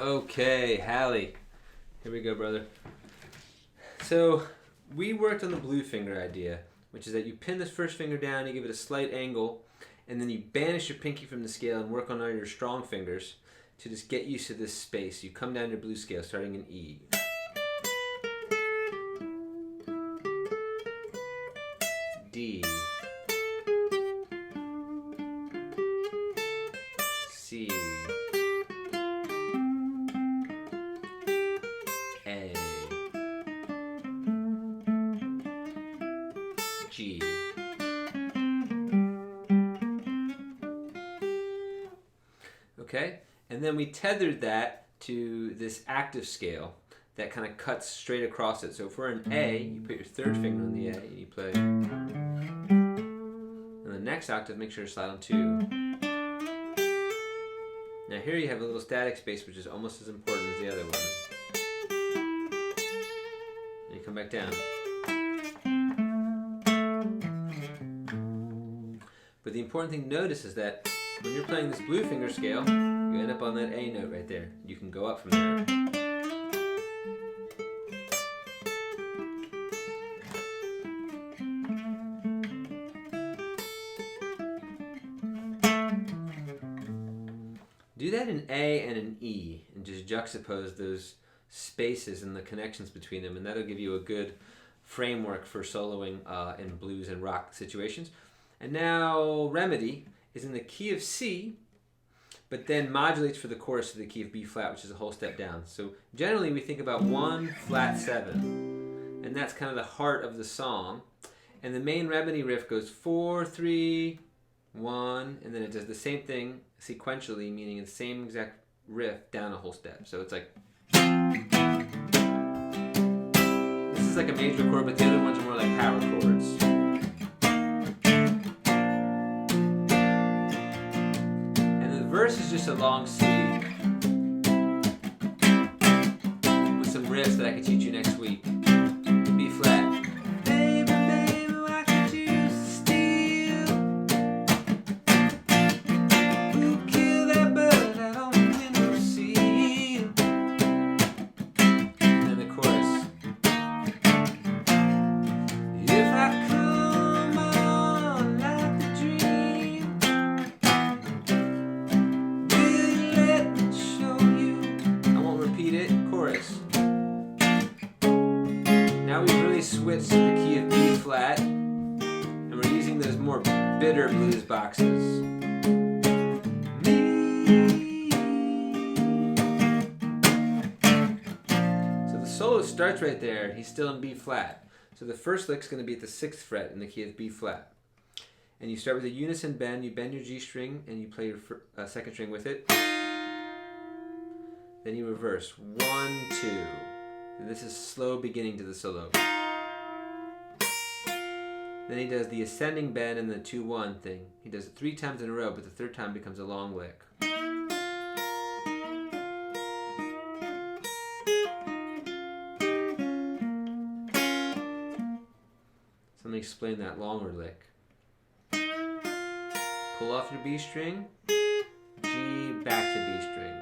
Okay, Hallie. Here we go, brother. So, we worked on the blue finger idea, which is that you pin this first finger down, you give it a slight angle, and then you banish your pinky from the scale and work on all your strong fingers to just get used to this space. You come down your blue scale starting in E. D. C. A. G. Okay, and then we tethered that to this active scale that kind of cuts straight across it. So if we're in A, you put your third finger on the A and you play. And the next octave, make sure to slide on 2. Now here you have a little static space, which is almost as important as the other one. And you come back down. But the important thing to notice is that when you're playing this blue finger scale, you end up on that A note right there. You can go up from there. Do that in A and in E, and just juxtapose those spaces and the connections between them, and that'll give you a good framework for soloing in blues and rock situations. And now Remedy is in the key of C, but then modulates for the chorus to the key of B flat, which is a whole step down. So generally we think about 1 flat 7, and that's kind of the heart of the song. And the main Remedy riff goes 4 3 1, and then it does the same thing sequentially, meaning the same exact riff down a whole step. So it's like this is like a major chord, but the other ones are more like power chords. Verse is just a long C with some riffs that I can teach you next week. B flat. Baby, baby, why can't you steal? Who killed that bird out on the windowsill? And then the chorus. If I come on like the dream, chorus. Now we've really switched to the key of B flat, and we're using those more bitter blues boxes. So the solo starts right there. He's still in B flat. So the first lick's going to be at the 6th fret in the key of B flat. And you start with a unison bend. You bend your G string and you play your second string with it. Then you reverse 1 2. And this is slow beginning to the solo. Then he does the ascending bend and the 2 1 thing. He does it 3 times in a row, but the third time becomes a long lick. So let me explain that longer lick. Pull off your B string, G back to B string.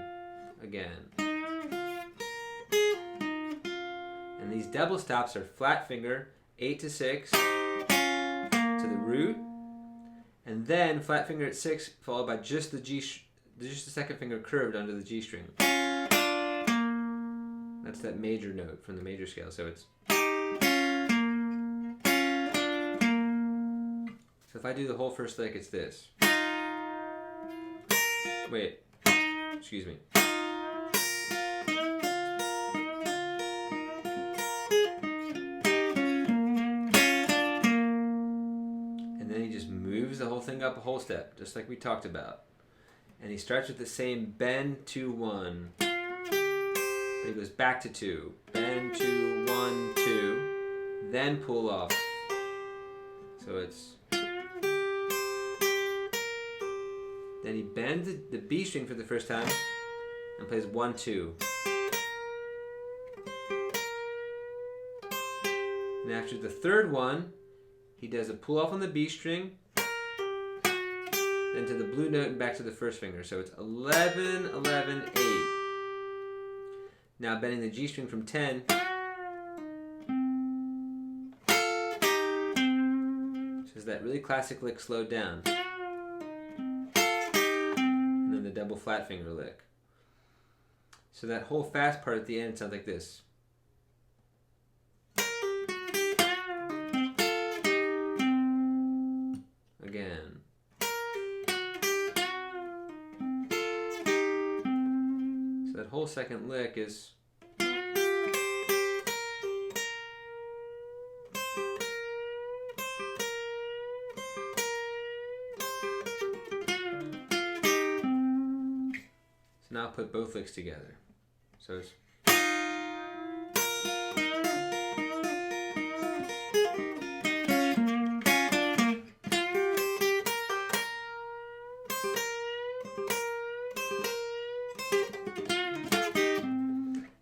Again. And these double stops are flat finger, 8 to 6, to the root, and then flat finger at 6, followed by just the second finger curved under the G string. That's that major note from the major scale. So it's. So if I do the whole first lick, it's this. Wait. Excuse me. The whole thing up a whole step, just like we talked about. And he starts with the same bend 2 1. But he goes back to 2. Bend 2 1 2. Then pull off. So it's. Then he bends the B string for the first time and plays 1 2. And after the third one, he does a pull off on the B string, then to the blue note and back to the first finger. So it's 11, 11, 8. Now bending the G string from 10. So it's that really classic lick slowed down. And then the double flat finger lick. So that whole fast part at the end sounds like this. Again. So that whole second lick is. So now I'll put both licks together. So it's.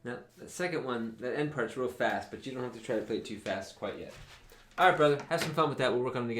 Now, the second one, that end part's real fast, but you don't have to try to play it too fast quite yet. Alright, brother, have some fun with that. We'll work on it again.